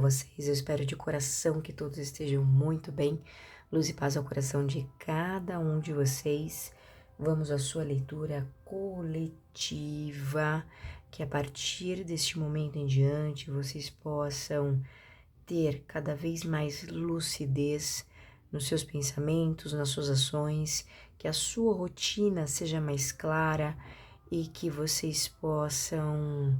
vocês? Eu espero de coração que todos estejam muito bem. Luz e paz ao coração de cada um de vocês. Vamos à sua leitura coletiva, que a partir deste momento em diante vocês possam ter cada vez mais lucidez nos seus pensamentos, nas suas ações, que a sua rotina seja mais clara e que vocês possam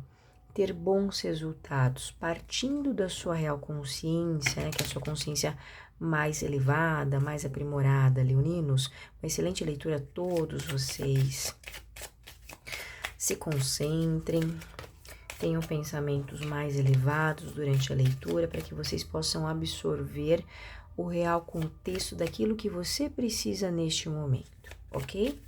ter bons resultados, partindo da sua real consciência, né, que é a sua consciência mais elevada, mais aprimorada, leoninos. Uma excelente leitura a todos vocês. Se concentrem, tenham pensamentos mais elevados durante a leitura, para que vocês possam absorver o real contexto daquilo que você precisa neste momento, ok?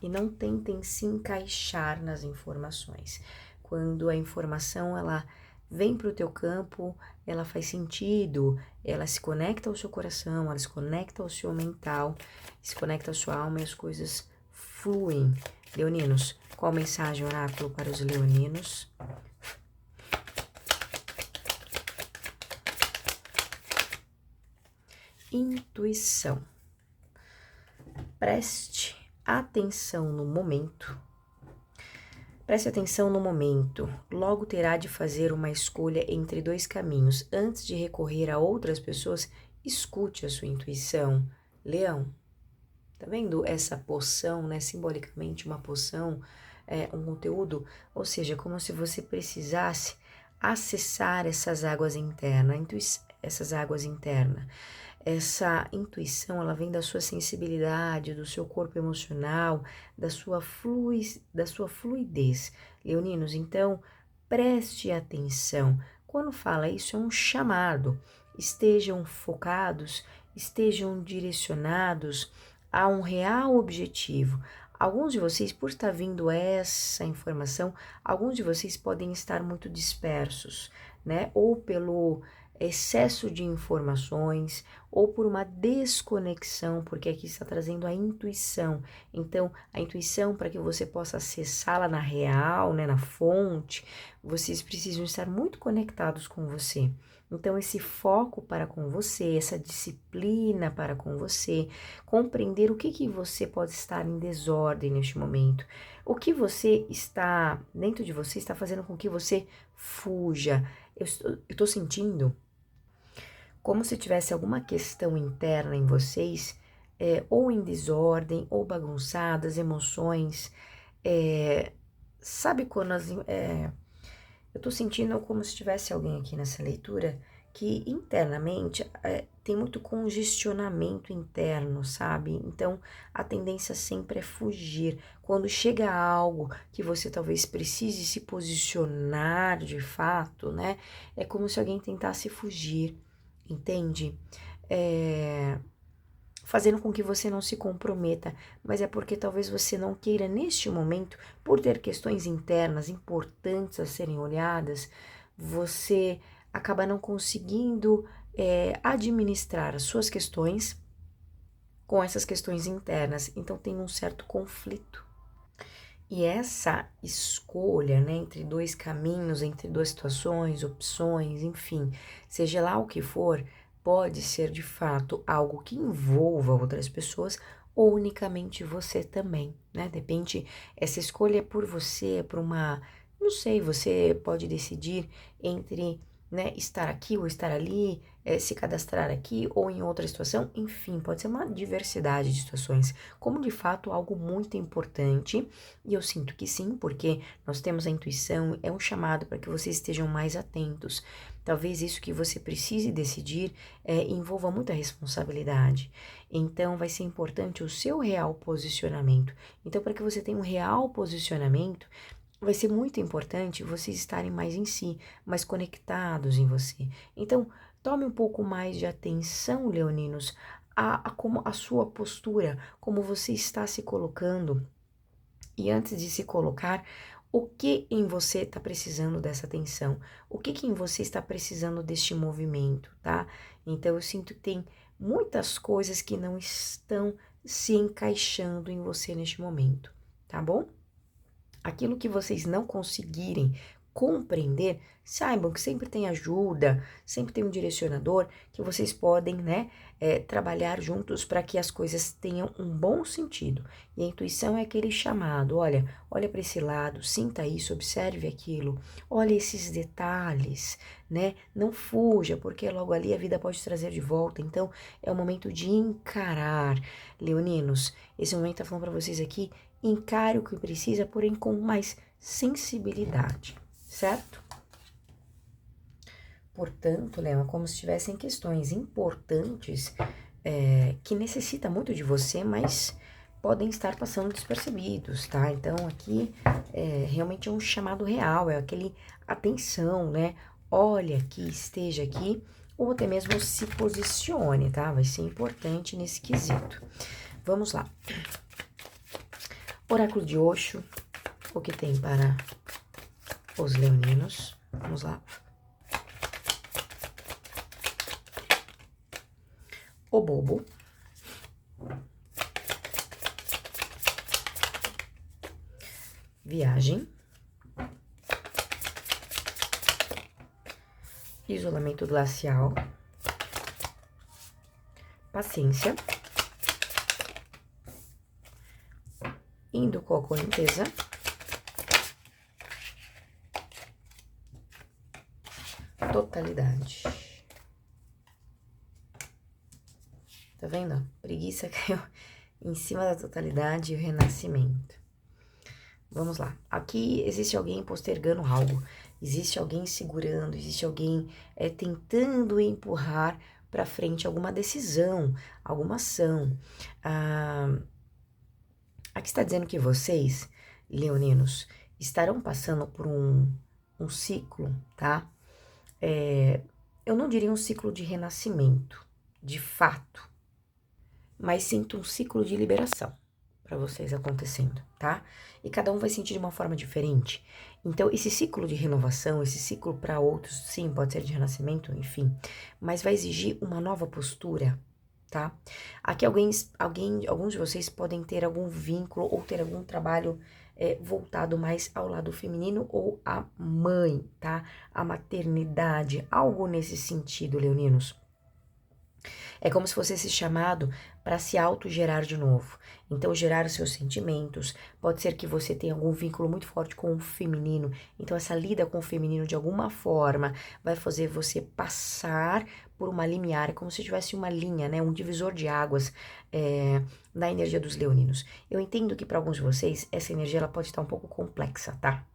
E não tentem se encaixar nas informações. Quando a informação ela vem para o teu campo, ela faz sentido, ela se conecta ao seu coração, ela se conecta ao seu mental, se conecta à sua alma e as coisas fluem. Leoninos, qual mensagem oráculo para os leoninos? Intuição. Preste atenção no momento. Preste atenção no momento. Logo terá de fazer uma escolha entre dois caminhos. Antes de recorrer a outras pessoas, escute a sua intuição. Leão, tá vendo essa poção, né? Simbolicamente uma poção, um conteúdo, ou seja, como se você precisasse acessar essas águas internas, essas águas internas. Essa intuição, ela vem da sua sensibilidade, do seu corpo emocional, da sua fluidez. Leoninos, então, preste atenção. Quando fala isso, é um chamado. Estejam focados, estejam direcionados a um real objetivo. Alguns de vocês, por estar vindo essa informação, alguns de vocês podem estar muito dispersos, né? Ou pelo excesso de informações, ou por uma desconexão, porque aqui está trazendo a intuição. Então, a intuição, para que você possa acessá-la na real, né, na fonte, vocês precisam estar muito conectados com você. Então, esse foco para com você, essa disciplina para com você, compreender o que você pode estar em desordem neste momento, o que você está, dentro de você, está fazendo com que você fuja. Eu estou sentindo como se tivesse alguma questão interna em vocês, ou em desordem, ou bagunçadas, emoções, sabe quando eu tô sentindo como se tivesse alguém aqui nessa leitura que internamente tem muito congestionamento interno, sabe? Então, a tendência sempre é fugir. Quando chega algo que você talvez precise se posicionar de fato, né? É como se alguém tentasse fugir, entende? Fazendo com que você não se comprometa, mas é porque talvez você não queira neste momento, por ter questões internas importantes a serem olhadas, você acaba não conseguindo administrar as suas questões com essas questões internas, então tem um certo conflito. E essa escolha, né, entre dois caminhos, entre duas situações, opções, enfim, seja lá o que for, pode ser de fato algo que envolva outras pessoas ou unicamente você também, né? Depende, essa escolha é por você, é por uma, não sei, você pode decidir entre, né, estar aqui ou estar ali, se cadastrar aqui ou em outra situação, enfim, pode ser uma diversidade de situações, como de fato algo muito importante, e eu sinto que sim, porque nós temos a intuição, é um chamado para que vocês estejam mais atentos. Talvez isso que você precise decidir envolva muita responsabilidade. Então, vai ser importante o seu real posicionamento. Então, para que você tenha um real posicionamento, vai ser muito importante vocês estarem mais em si, mais conectados em você. Então, tome um pouco mais de atenção, leoninos, como a sua postura, como você está se colocando. E antes de se colocar, o que em você está precisando dessa atenção? O que em você está precisando deste movimento, tá? Então, eu sinto que tem muitas coisas que não estão se encaixando em você neste momento, tá bom? Aquilo que vocês não conseguirem compreender, saibam que sempre tem ajuda, sempre tem um direcionador que vocês podem, né, trabalhar juntos para que as coisas tenham um bom sentido. E a intuição é aquele chamado, olha para esse lado, sinta isso, observe aquilo, olha esses detalhes, né? Não fuja, porque logo ali a vida pode trazer de volta. Então, é o momento de encarar. Leoninos, esse momento tá falando para vocês aqui, encare o que precisa, porém com mais sensibilidade, certo? Portanto, Leão, é como se tivessem questões importantes que necessitam muito de você, mas podem estar passando despercebidos, tá? Então, aqui realmente é um chamado real, é aquele atenção, né? Olha aqui, esteja aqui, ou até mesmo se posicione, tá? Vai ser importante nesse quesito. Vamos lá. Oráculo de Osho, o que tem para os leoninos? Vamos lá. O bobo. Viagem. Isolamento glacial. Paciência. Indo com a correnteza. Totalidade. Tá vendo? Preguiça caiu em cima da totalidade e o renascimento. Vamos lá. Aqui existe alguém postergando algo. Existe alguém segurando, existe alguém tentando empurrar para frente alguma decisão, alguma ação. Aqui está dizendo que vocês, leoninos, estarão passando por um ciclo, tá? Eu não diria um ciclo de renascimento, de fato, mas sinto um ciclo de liberação para vocês acontecendo, tá? E cada um vai sentir de uma forma diferente. Então, esse ciclo de renovação, esse ciclo para outros, sim, pode ser de renascimento, enfim, mas vai exigir uma nova postura, tá? Aqui alguns de vocês podem ter algum vínculo ou ter algum trabalho voltado mais ao lado feminino ou à mãe, tá? A maternidade, algo nesse sentido, leoninos. É como se fosse esse chamado para se autogerar de novo. Então, gerar os seus sentimentos. Pode ser que você tenha algum vínculo muito forte com o feminino. Então, essa lida com o feminino, de alguma forma, vai fazer você passar por uma limiar. É como se tivesse uma linha, né? Um divisor de águas na energia dos leoninos. Eu entendo que para alguns de vocês, essa energia ela pode estar um pouco complexa, tá?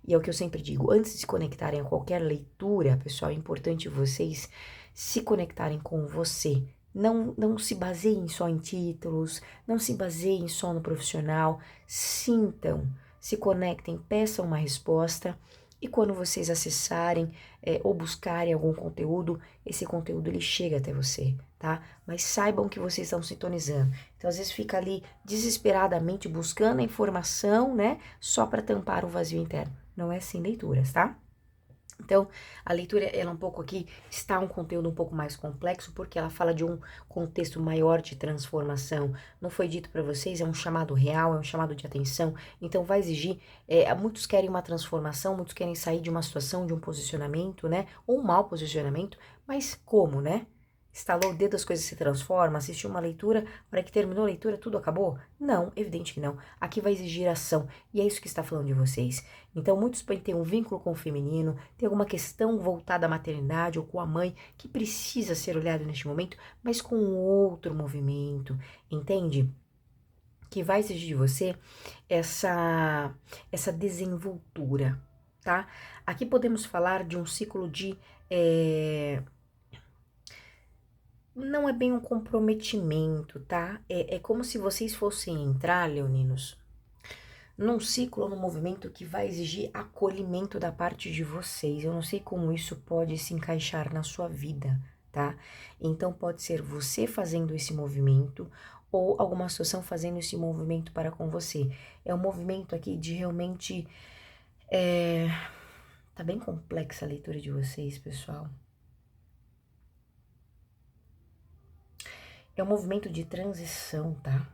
E é o que eu sempre digo. Antes de se conectarem a qualquer leitura, pessoal, é importante vocês se conectarem com você. Não se baseiem só em títulos, não se baseiem só no profissional. Sintam, se conectem, peçam uma resposta. E quando vocês acessarem ou buscarem algum conteúdo, esse conteúdo ele chega até você, tá? Mas saibam que vocês estão sintonizando. Então, às vezes fica ali desesperadamente buscando a informação, né? Só para tampar o vazio interno. Não é assim leituras, tá? Então, a leitura, ela um pouco aqui, está um conteúdo um pouco mais complexo, porque ela fala de um contexto maior de transformação. Não foi dito para vocês, é um chamado real, é um chamado de atenção, então vai exigir, muitos querem uma transformação, muitos querem sair de uma situação, de um posicionamento, né, ou um mau posicionamento, mas como, né? Estalou o dedo, as coisas se transformam, assistiu uma leitura, na hora que terminou a leitura, tudo acabou? Não, evidente que não. Aqui vai exigir ação, e é isso que está falando de vocês. Então, muitos podem ter um vínculo com o feminino, ter alguma questão voltada à maternidade ou com a mãe, que precisa ser olhado neste momento, mas com outro movimento, entende? Que vai exigir de você essa desenvoltura, tá? Aqui podemos falar de um ciclo de... não é bem um comprometimento, tá? É como se vocês fossem entrar, leoninos, num ciclo, num movimento que vai exigir acolhimento da parte de vocês. Eu não sei como isso pode se encaixar na sua vida, tá? Então pode ser você fazendo esse movimento ou alguma situação fazendo esse movimento para com você. É um movimento aqui de realmente... tá bem complexa a leitura de vocês, pessoal. É um movimento de transição, tá?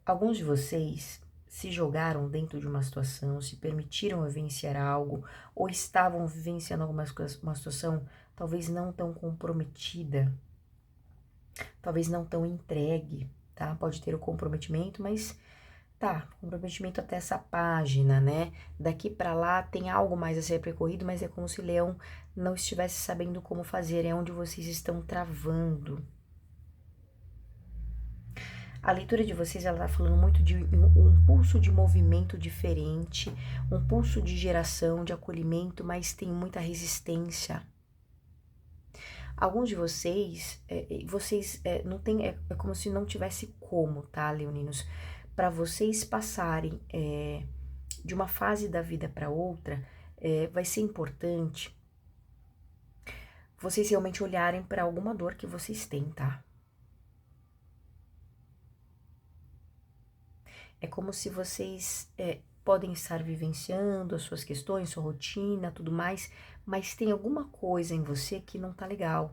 Alguns de vocês se jogaram dentro de uma situação, se permitiram vivenciar algo, ou estavam vivenciando uma situação talvez não tão comprometida, talvez não tão entregue, tá? Pode ter o comprometimento, mas tá, comprometimento até essa página, né? Daqui pra lá tem algo mais a ser percorrido, mas é como se o leão não estivesse sabendo como fazer, é onde vocês estão travando. A leitura de vocês, ela tá falando muito de um pulso de movimento diferente, um pulso de geração, de acolhimento, mas tem muita resistência. Alguns de vocês, não tem, é como se não tivesse como, tá, leoninos? Para vocês passarem de uma fase da vida para outra, vai ser importante vocês realmente olharem para alguma dor que vocês têm, tá? É como se vocês podem estar vivenciando as suas questões, sua rotina, tudo mais, mas tem alguma coisa em você que não tá legal,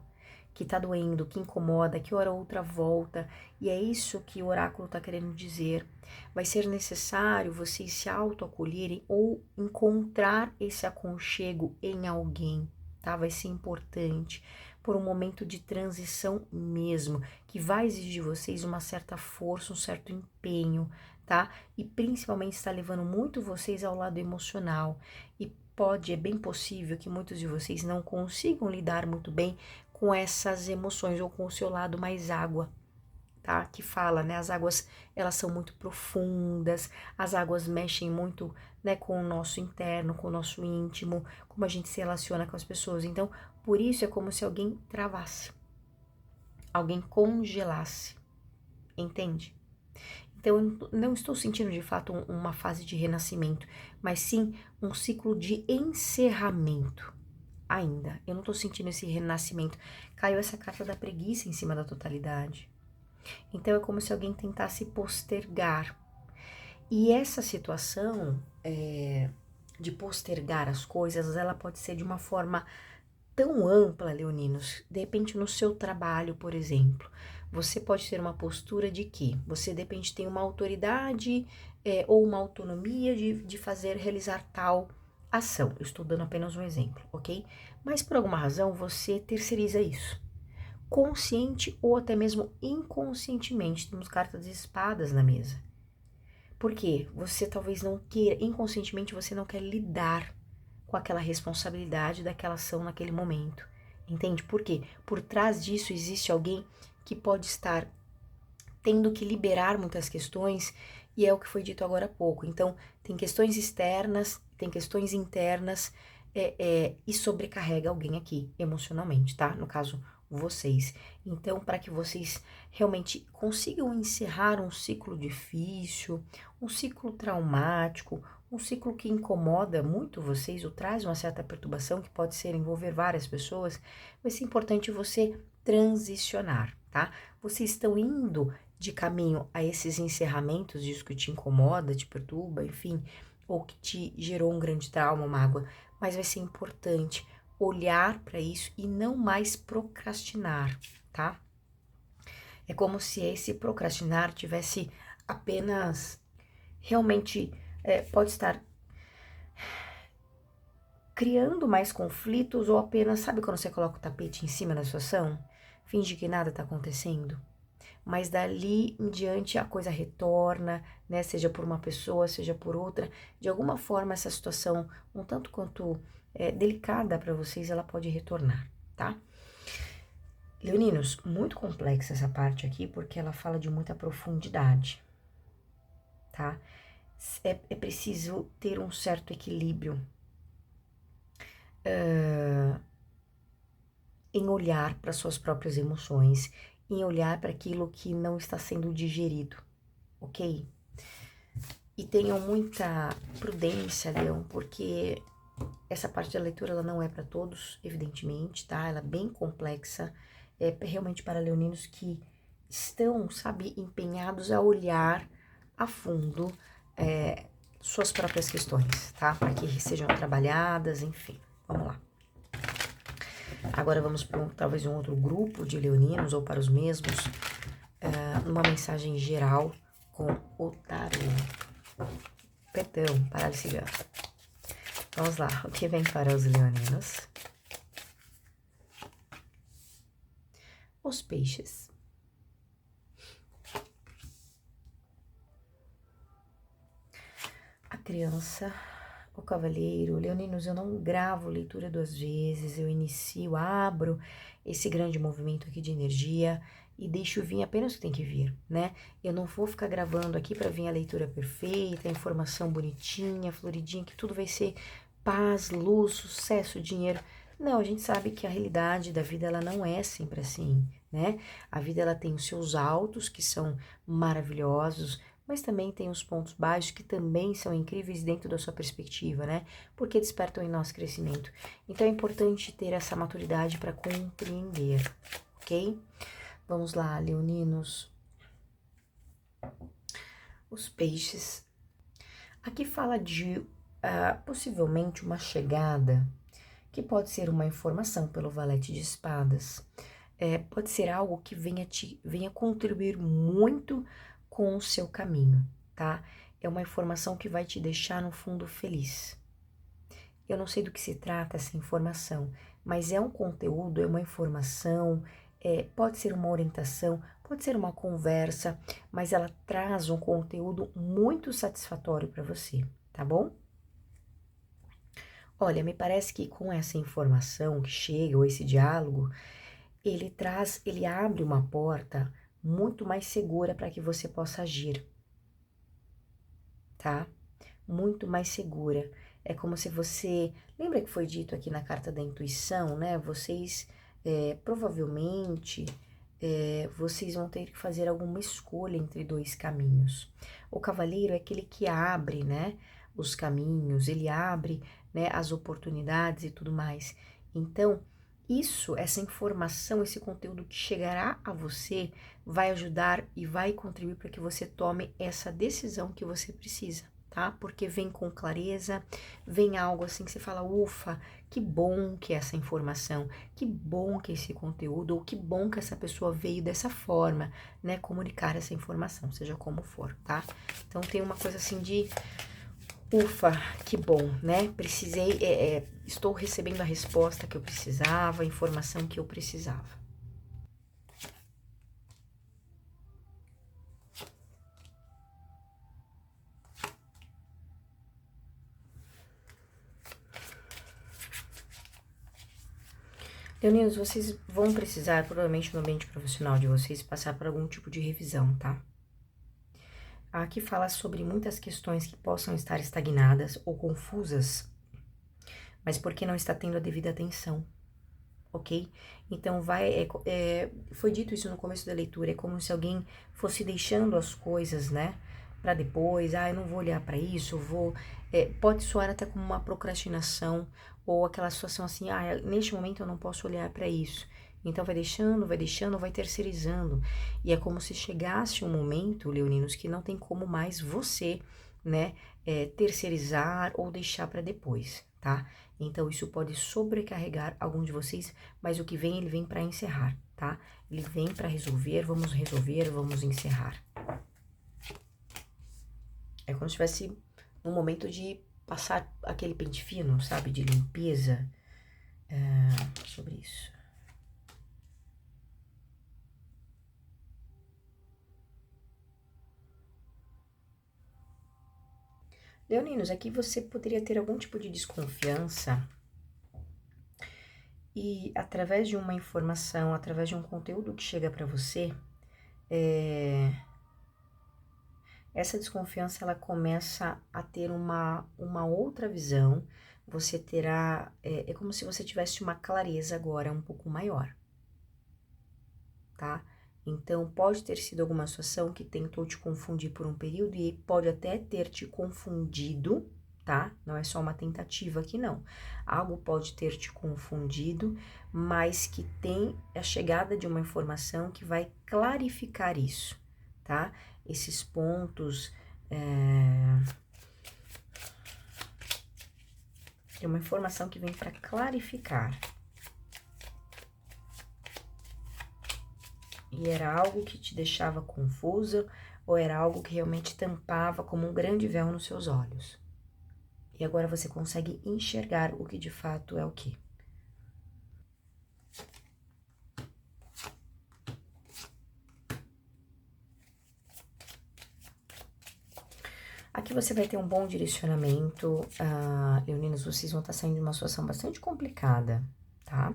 que tá doendo, que incomoda, que hora ou outra volta, e é isso que o oráculo tá querendo dizer. Vai ser necessário vocês se autoacolherem ou encontrar esse aconchego em alguém, tá? Vai ser importante por um momento de transição mesmo, que vai exigir de vocês uma certa força, um certo empenho, tá? E principalmente está levando muito vocês ao lado emocional. E é bem possível que muitos de vocês não consigam lidar muito bem com essas emoções ou com o seu lado mais água, tá? Que fala, né? As águas, elas são muito profundas, as águas mexem muito, né, com o nosso interno, com o nosso íntimo, como a gente se relaciona com as pessoas. Então, por isso é como se alguém travasse, alguém congelasse, entende? Então, eu não estou sentindo de fato uma fase de renascimento, mas sim um ciclo de encerramento ainda. Eu não estou sentindo esse renascimento. Caiu essa carta da preguiça em cima da totalidade. Então, é como se alguém tentasse postergar. E essa situação de postergar as coisas, ela pode ser de uma forma tão ampla, leoninos. De repente, no seu trabalho, por exemplo, você pode ter uma postura de que você, de repente, tem uma autoridade ou uma autonomia de realizar tal ação. Eu estou dando apenas um exemplo, ok? Mas, por alguma razão, você terceiriza isso. Consciente ou até mesmo inconscientemente. Temos cartas de espadas na mesa. Por quê? Você talvez não queira, inconscientemente você não quer lidar com aquela responsabilidade daquela ação naquele momento. Entende? Por quê? Por trás disso existe alguém que pode estar tendo que liberar muitas questões, e é o que foi dito agora há pouco. Então, tem questões externas, tem questões internas, e sobrecarrega alguém aqui, emocionalmente, tá? No caso, vocês. Então, para que vocês realmente consigam encerrar um ciclo difícil, um ciclo traumático, um ciclo que incomoda muito vocês, ou traz uma certa perturbação, que pode ser envolver várias pessoas, vai ser importante você transicionar, tá? Vocês estão indo de caminho a esses encerramentos disso que te incomoda, te perturba, enfim, ou que te gerou um grande trauma, mágoa, mas vai ser importante olhar para isso e não mais procrastinar, tá? É como se esse procrastinar tivesse apenas realmente pode estar criando mais conflitos ou apenas, sabe quando você coloca o tapete em cima da situação? Finge que nada tá acontecendo? Mas dali em diante a coisa retorna, né? Seja por uma pessoa, seja por outra. De alguma forma essa situação, um tanto quanto delicada para vocês, ela pode retornar, tá? Leoninos, muito complexa essa parte aqui, porque ela fala de muita profundidade, tá? É preciso ter um certo equilíbrio em olhar para suas próprias emoções, em olhar para aquilo que não está sendo digerido, ok? E tenham muita prudência, Leão, porque essa parte da leitura ela não é para todos, evidentemente, tá? Ela é bem complexa, é realmente para leoninos que estão, sabe, empenhados a olhar a fundo suas próprias questões, tá? Para que sejam trabalhadas, enfim. Vamos lá. Agora vamos para talvez um outro grupo de leoninos ou para os mesmos, numa mensagem geral com o tarô. Perdão, para cigano. Vamos lá, o que vem para os leoninos? Os peixes. A criança, o cavaleiro, leoninos, eu não gravo leitura 2 vezes, eu inicio, abro esse grande movimento aqui de energia e deixo vir apenas o que tem que vir, né? Eu não vou ficar gravando aqui para vir a leitura perfeita, a informação bonitinha, floridinha, que tudo vai ser paz, luz, sucesso, dinheiro. Não, a gente sabe que a realidade da vida, ela não é sempre assim, né? A vida, ela tem os seus altos, que são maravilhosos, mas também tem os pontos baixos que também são incríveis dentro da sua perspectiva, né? Porque despertam em nós crescimento. Então é importante ter essa maturidade para compreender, ok? Vamos lá, leoninos. Os peixes. Aqui fala de possivelmente uma chegada, que pode ser uma informação pelo valete de espadas. Pode ser algo que venha contribuir muito com o seu caminho, tá? É uma informação que vai te deixar no fundo feliz. Eu não sei do que se trata essa informação, mas é um conteúdo, é uma informação, pode ser uma orientação, pode ser uma conversa, mas ela traz um conteúdo muito satisfatório para você, tá bom? Olha, me parece que com essa informação que chega, ou esse diálogo, ele abre uma porta muito mais segura para que você possa agir, tá? Muito mais segura. É como se você... Lembra que foi dito aqui na carta da intuição, né? Vocês, provavelmente, vocês vão ter que fazer alguma escolha entre 2 caminhos. O cavaleiro é aquele que abre, né? Os caminhos, ele abre, né? As oportunidades e tudo mais. Então, essa informação, esse conteúdo que chegará a você vai ajudar e vai contribuir para que você tome essa decisão que você precisa, tá? Porque vem com clareza, vem algo assim que você fala, ufa, que bom que é essa informação, que bom que é esse conteúdo, ou que bom que essa pessoa veio dessa forma, né? Comunicar essa informação, seja como for, tá? Então tem uma coisa assim de... Ufa, que bom, né? Estou recebendo a resposta que eu precisava, a informação que eu precisava. Leoninos, vocês vão precisar, provavelmente no ambiente profissional de vocês, passar por algum tipo de revisão, tá? Aqui fala sobre muitas questões que possam estar estagnadas ou confusas, mas porque não está tendo a devida atenção, ok? Então foi dito isso no começo da leitura, é como se alguém fosse deixando as coisas, né, para depois, eu não vou olhar para isso, pode soar até como uma procrastinação, ou aquela situação assim, neste momento eu não posso olhar para isso. Então vai deixando, vai terceirizando. E é como se chegasse um momento, leoninos, que não tem como mais você, né, terceirizar ou deixar para depois, tá? Então isso pode sobrecarregar algum de vocês, mas o que vem, ele vem para encerrar, tá? Ele vem para resolver, vamos encerrar. É como se estivesse num momento de passar aquele pente fino, sabe, de limpeza, sobre isso. Leoninos, aqui você poderia ter algum tipo de desconfiança e através de uma informação, através de um conteúdo que chega para você, essa desconfiança ela começa a ter uma outra visão, você terá, é como se você tivesse uma clareza agora um pouco maior, tá? Então, pode ter sido alguma situação que tentou te confundir por um período e pode até ter te confundido, tá? Não é só uma tentativa aqui, não. Algo pode ter te confundido, mas que tem a chegada de uma informação que vai clarificar isso, tá? Esses pontos... É uma informação que vem para clarificar. E era algo que te deixava confusa ou era algo que realmente tampava como um grande véu nos seus olhos? E agora você consegue enxergar o que de fato é o quê? Aqui você vai ter um bom direcionamento, leoninos, vocês vão estar saindo de uma situação bastante complicada, tá?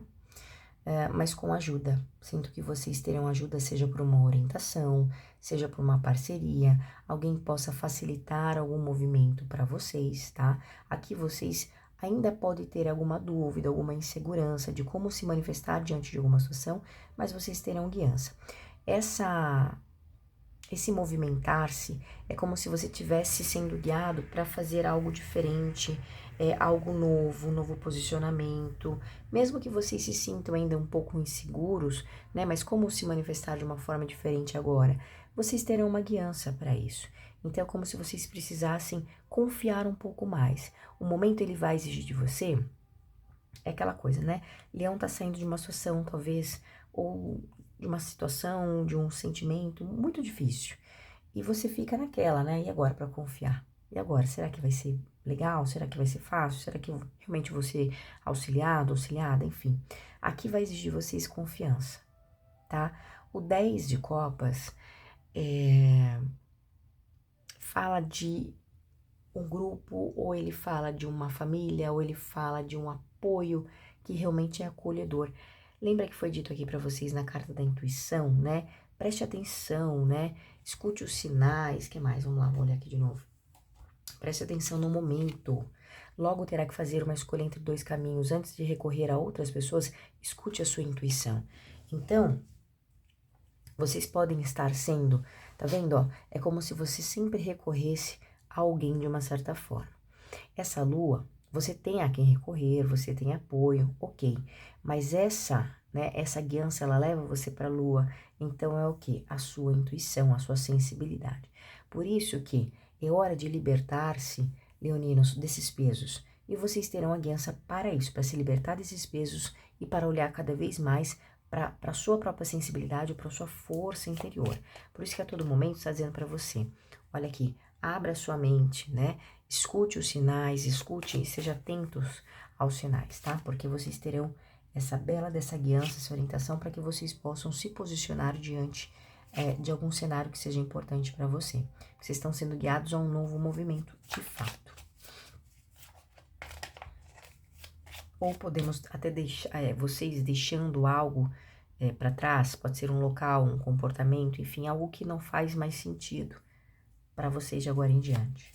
Mas com ajuda. Sinto que vocês terão ajuda, seja por uma orientação, seja por uma parceria, alguém possa facilitar algum movimento para vocês, tá? Aqui vocês ainda podem ter alguma dúvida, alguma insegurança de como se manifestar diante de alguma situação, mas vocês terão guiança. Esse movimentar-se é como se você estivesse sendo guiado para fazer algo diferente, algo novo, um novo posicionamento, mesmo que vocês se sintam ainda um pouco inseguros, né? Mas como se manifestar de uma forma diferente agora? Vocês terão uma guiança para isso. Então é como se vocês precisassem confiar um pouco mais. O momento ele vai exigir de você, é aquela coisa, né? Leão tá saindo de uma situação, talvez, ou de uma situação, de um sentimento muito difícil. E você fica naquela, né? E agora para confiar? E agora, será que vai ser legal? Será que vai ser fácil? Será que eu realmente vou ser auxiliado, auxiliada? Enfim, aqui vai exigir vocês confiança, tá? O 10 de copas fala de um grupo, ou ele fala de uma família, ou ele fala de um apoio que realmente é acolhedor. Lembra que foi dito aqui para vocês na carta da intuição, né? Preste atenção, né? Escute os sinais. Que mais? Vamos lá, vou olhar aqui de novo. Preste atenção no momento. Logo terá que fazer uma escolha entre dois caminhos. Antes de recorrer a outras pessoas, escute a sua intuição. Então, vocês podem estar sendo, tá vendo, ó? É como se você sempre recorresse a alguém de uma certa forma. Essa lua, você tem a quem recorrer, você tem apoio, ok. Mas essa guiança, ela leva você para a lua. Então é o quê? A sua intuição, a sua sensibilidade. Por isso que é hora de libertar-se, leoninos, desses pesos. E vocês terão a guiança para isso, para se libertar desses pesos e para olhar cada vez mais para a sua própria sensibilidade, para a sua força interior. Por isso que a todo momento está dizendo para você, olha aqui, abra sua mente, né? Escute os sinais, escute e seja atentos aos sinais, tá? Porque vocês terão dessa guiança, essa orientação para que vocês possam se posicionar diante de algum cenário que seja importante para você. Vocês estão sendo guiados a um novo movimento, de fato. Ou podemos até deixar, vocês deixando algo para trás, pode ser um local, um comportamento, enfim, algo que não faz mais sentido para vocês de agora em diante.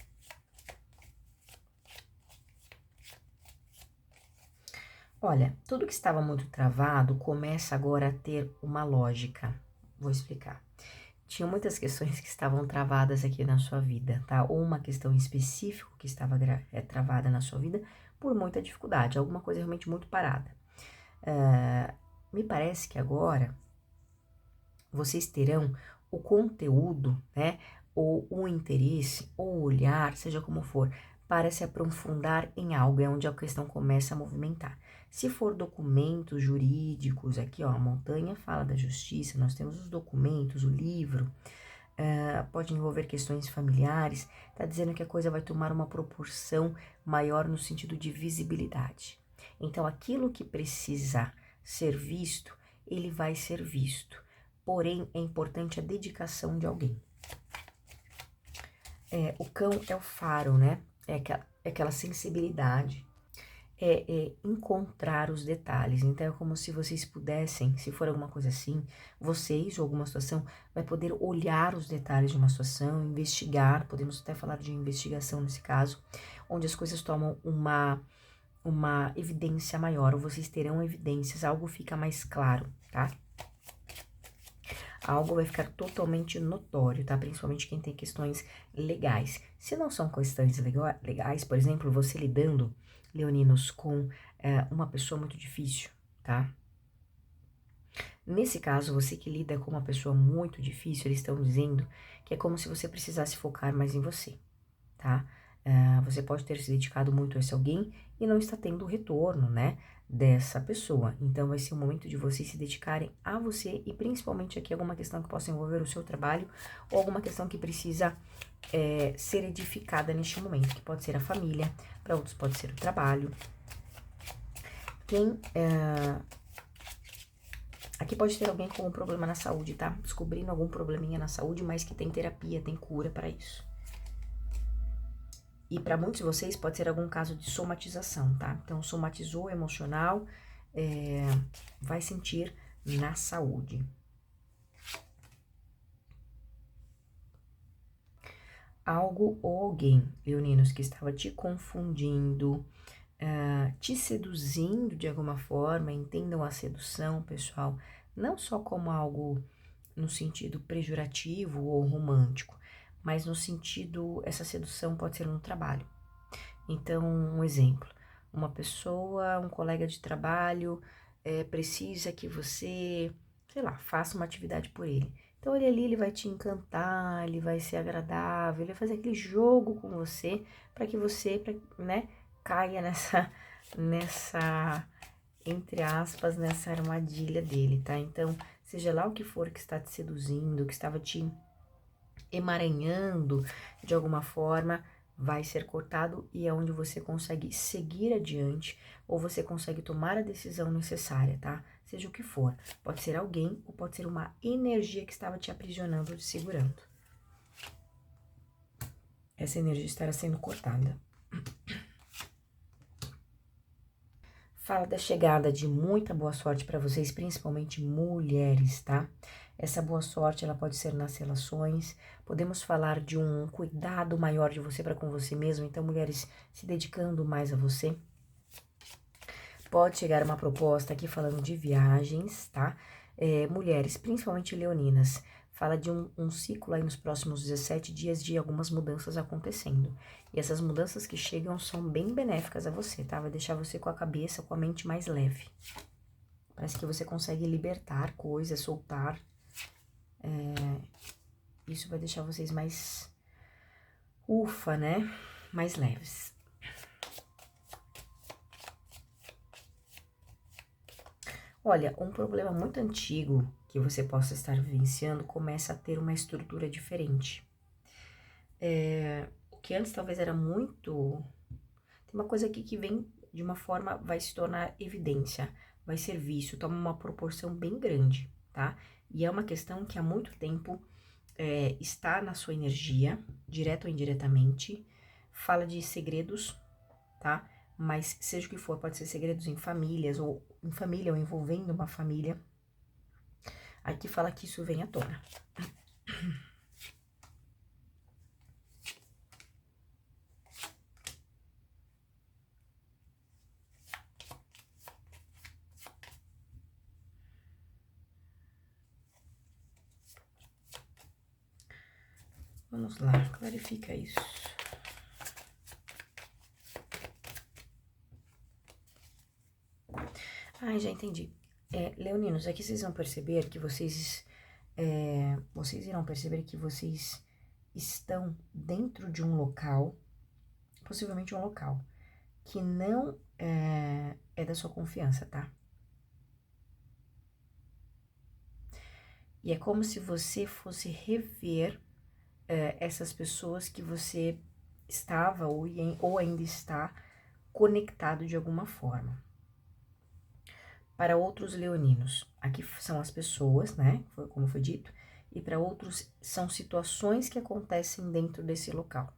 Olha, tudo que estava muito travado começa agora a ter uma lógica. Vou explicar. Tinha muitas questões que estavam travadas aqui na sua vida, tá? Ou uma questão específica que estava travada na sua vida por muita dificuldade, alguma coisa realmente muito parada. Me parece que agora vocês terão o conteúdo, né? Ou o interesse, ou o olhar, seja como for, para se aprofundar em algo, é onde a questão começa a movimentar. Se for documentos jurídicos, aqui ó, a montanha fala da justiça, nós temos os documentos, o livro, pode envolver questões familiares, tá dizendo que a coisa vai tomar uma proporção maior no sentido de visibilidade. Então, aquilo que precisa ser visto, ele vai ser visto. Porém, é importante a dedicação de alguém. O cão é o faro, né? É aquela sensibilidade. Encontrar os detalhes. Então, é como se vocês pudessem, se for alguma coisa assim, vocês ou alguma situação, vai poder olhar os detalhes de uma situação, investigar, podemos até falar de investigação nesse caso, onde as coisas tomam uma evidência maior, ou vocês terão evidências, algo fica mais claro, tá? Algo vai ficar totalmente notório, tá? Principalmente quem tem questões legais. Se não são questões legais, por exemplo, você lidando, leoninos, com uma pessoa muito difícil, tá? Nesse caso, você que lida com uma pessoa muito difícil, eles estão dizendo que é como se você precisasse focar mais em você, tá? Você pode ter se dedicado muito a esse alguém e não está tendo o retorno, né, dessa pessoa. Então, vai ser o momento de vocês se dedicarem a você e principalmente aqui alguma questão que possa envolver o seu trabalho ou alguma questão que precisa ser edificada neste momento, que pode ser a família, para outros pode ser o trabalho. Aqui pode ter alguém com um problema na saúde, tá? Descobrindo algum probleminha na saúde, mas que tem terapia, tem cura para isso. E para muitos de vocês pode ser algum caso de somatização, tá? Então, somatizou emocional, vai sentir na saúde. Algo ou alguém, leoninos, que estava te confundindo, te seduzindo de alguma forma, entendam a sedução, pessoal, não só como algo no sentido pejorativo ou romântico, mas no sentido, essa sedução pode ser no trabalho. Então, um exemplo, uma pessoa, um colega de trabalho, precisa que você, sei lá, faça uma atividade por ele. Então, ele ali, ele vai te encantar, ele vai ser agradável, ele vai fazer aquele jogo com você, para que você, né, caia nessa, entre aspas, nessa armadilha dele, tá? Então, seja lá o que for que está te seduzindo, que estava te emaranhando de alguma forma, vai ser cortado e é onde você consegue seguir adiante ou você consegue tomar a decisão necessária, tá? Seja o que for. Pode ser alguém ou pode ser uma energia que estava te aprisionando ou te segurando. Essa energia estará sendo cortada. Fala da chegada de muita boa sorte para vocês, principalmente mulheres, tá? Essa boa sorte, ela pode ser nas relações, podemos falar de um cuidado maior de você para com você mesmo, então mulheres se dedicando mais a você. Pode chegar uma proposta aqui falando de viagens, tá? Mulheres, principalmente leoninas, fala de um ciclo aí nos próximos 17 dias de algumas mudanças acontecendo. E essas mudanças que chegam são bem benéficas a você, tá? Vai deixar você com a cabeça, com a mente mais leve. Parece que você consegue libertar coisas, soltar. Isso vai deixar vocês mais ufa, né? Mais leves. Olha, um problema muito antigo que você possa estar vivenciando começa a ter uma estrutura diferente. O que antes talvez era muito... Tem uma coisa aqui que vem de uma forma, vai se tornar evidência, vai ser vício, toma uma proporção bem grande, tá? E é uma questão que há muito tempo está na sua energia, direto ou indiretamente, fala de segredos, tá? Mas seja o que for, pode ser segredos em famílias, ou em família, ou envolvendo uma família. Aqui fala que isso vem à tona. Vamos lá, clarifica isso. Ai, já entendi. Leoninos, aqui vocês vão perceber que vocês irão perceber que vocês estão dentro de um local, possivelmente um local, que não é da sua confiança, tá? E é como se você fosse rever essas pessoas que você estava ou ainda está conectado de alguma forma. Para outros leoninos, aqui são as pessoas, né, como foi dito, e para outros são situações que acontecem dentro desse local.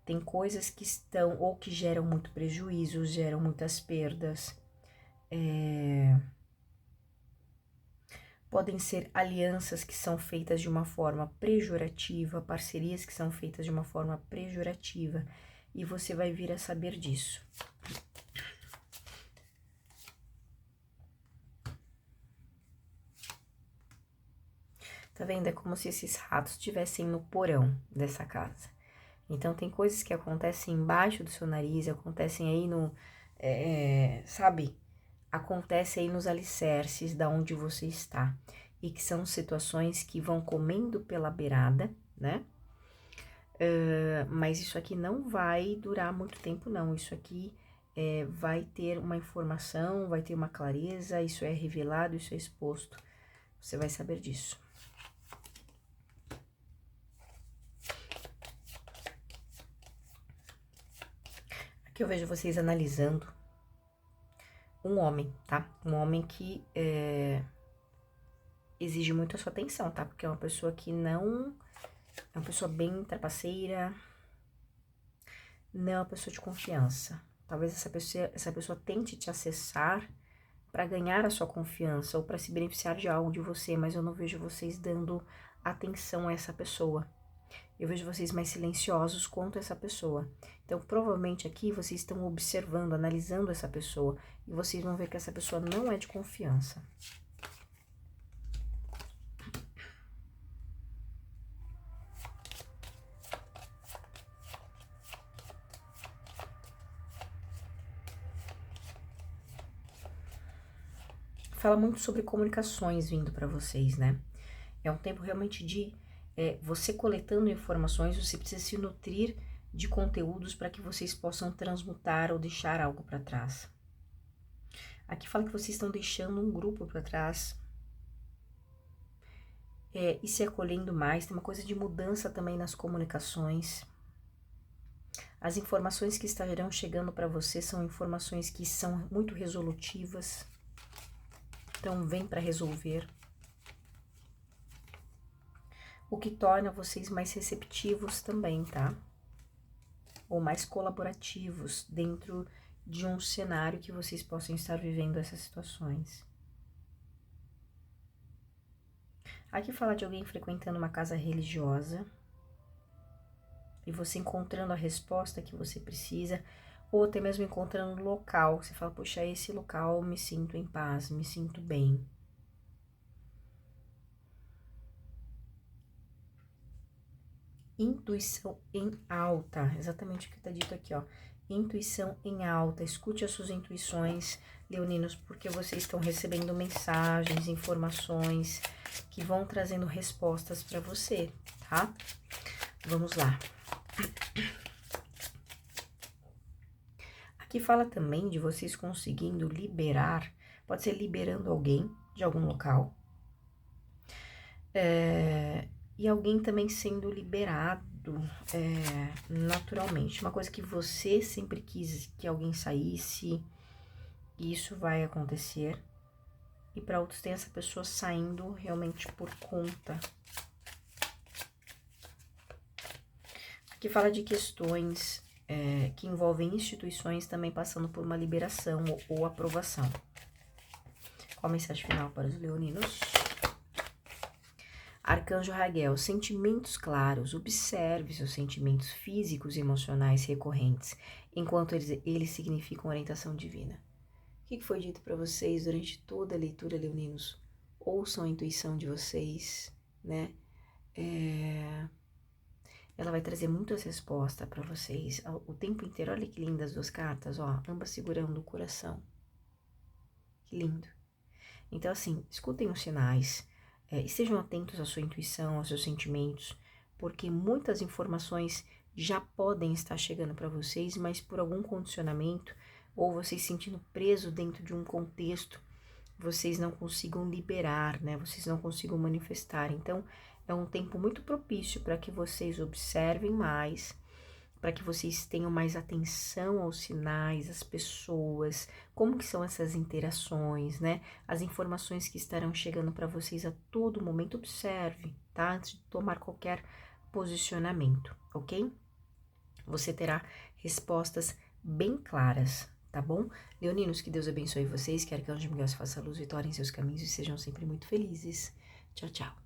Tem coisas que estão ou que geram muito prejuízo, geram muitas perdas. Podem ser alianças que são feitas de uma forma pejorativa, parcerias que são feitas de uma forma pejorativa, e você vai vir a saber disso. Tá vendo? É como se esses ratos estivessem no porão dessa casa. Então, tem coisas que acontecem embaixo do seu nariz, acontecem aí no... sabe? Acontece aí nos alicerces da onde você está. E que são situações que vão comendo pela beirada, né? Mas isso aqui não vai durar muito tempo, não. Isso aqui vai ter uma informação, vai ter uma clareza, isso é revelado, isso é exposto. Você vai saber disso. Aqui eu vejo vocês analisando um homem, tá? Um homem que exige muito a sua atenção, tá? Porque é uma pessoa que não... É uma pessoa bem trapaceira, não é uma pessoa de confiança. Talvez essa pessoa tente te acessar para ganhar a sua confiança ou para se beneficiar de algo de você, mas eu não vejo vocês dando atenção a essa pessoa. Eu vejo vocês mais silenciosos quanto a essa pessoa. Então, provavelmente aqui vocês estão observando, analisando essa pessoa e vocês vão ver que essa pessoa não é de confiança. Fala muito sobre comunicações vindo para vocês, né? É um tempo realmente de você coletando informações, você precisa se nutrir de conteúdos para que vocês possam transmutar ou deixar algo para trás. Aqui fala que vocês estão deixando um grupo para trás e se acolhendo mais. Tem uma coisa de mudança também nas comunicações. As informações que estarão chegando para você são informações que são muito resolutivas. Então, vem para resolver. O que torna vocês mais receptivos também, tá? Ou mais colaborativos dentro de um cenário que vocês possam estar vivendo essas situações. Aqui fala de alguém frequentando uma casa religiosa e você encontrando a resposta que você precisa, ou até mesmo encontrando um local. Você fala, poxa, esse local me sinto em paz, me sinto bem. Intuição em alta, exatamente o que está dito aqui, ó. Intuição em alta, escute as suas intuições, leoninos, porque vocês estão recebendo mensagens, informações que vão trazendo respostas para você, tá? Vamos lá. Aqui fala também de vocês conseguindo liberar, pode ser liberando alguém de algum local, e alguém também sendo liberado naturalmente. Uma coisa que você sempre quis que alguém saísse, isso vai acontecer. E para outros tem essa pessoa saindo realmente por conta. Aqui fala de questões que envolvem instituições também passando por uma liberação ou aprovação. Qual a mensagem final para os leoninos? Arcanjo Raguel, sentimentos claros, observe seus sentimentos físicos e emocionais recorrentes, enquanto eles significam orientação divina. O que foi dito para vocês durante toda a leitura, leoninos? Ouçam a intuição de vocês, né? Ela vai trazer muitas respostas para vocês o tempo inteiro. Olha que lindas as duas cartas, ó, ambas segurando o coração. Que lindo. Então, assim, escutem os sinais. Estejam atentos à sua intuição, aos seus sentimentos, porque muitas informações já podem estar chegando para vocês, mas por algum condicionamento, ou vocês se sentindo preso dentro de um contexto, vocês não consigam liberar, né? Vocês não consigam manifestar. Então, é um tempo muito propício para que vocês observem mais, para que vocês tenham mais atenção aos sinais, às pessoas, como que são essas interações, né? As informações que estarão chegando para vocês a todo momento, observe, tá? Antes de tomar qualquer posicionamento, ok? Você terá respostas bem claras, tá bom? Leoninos, que Deus abençoe vocês, que Arcanjo Miguel faça luz, vitória em seus caminhos e sejam sempre muito felizes. Tchau, tchau.